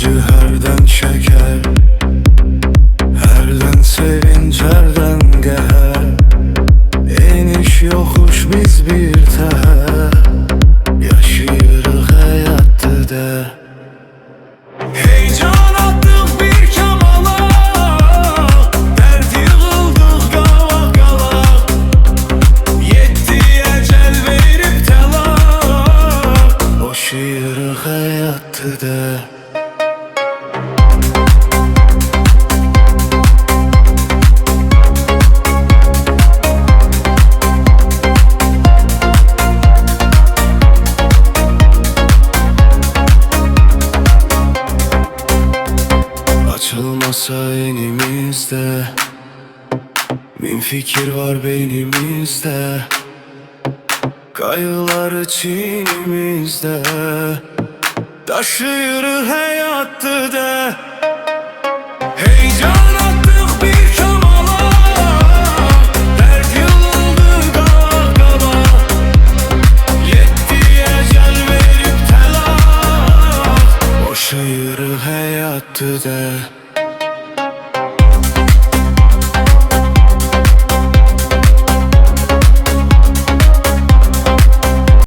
Herden şeker, herden sevinç, herden geher. Eniş yokuş biz bir teher, yaşayırıq həyatdı de. Heyecan attık bir kamala, dert yığıldık qalaq qalaq. Yetti ecel verip telak, boşayırıq həyatdı de. Açılmasa enimizde, bin fikir var beynimizde. Qayğılar içimizde, daşıyırıq həyatdı de. Heyecan attık bir kamala, dert yığıldı qalaq qalaq. Yetti ecel verip telak, boşayırıq həyatdı de.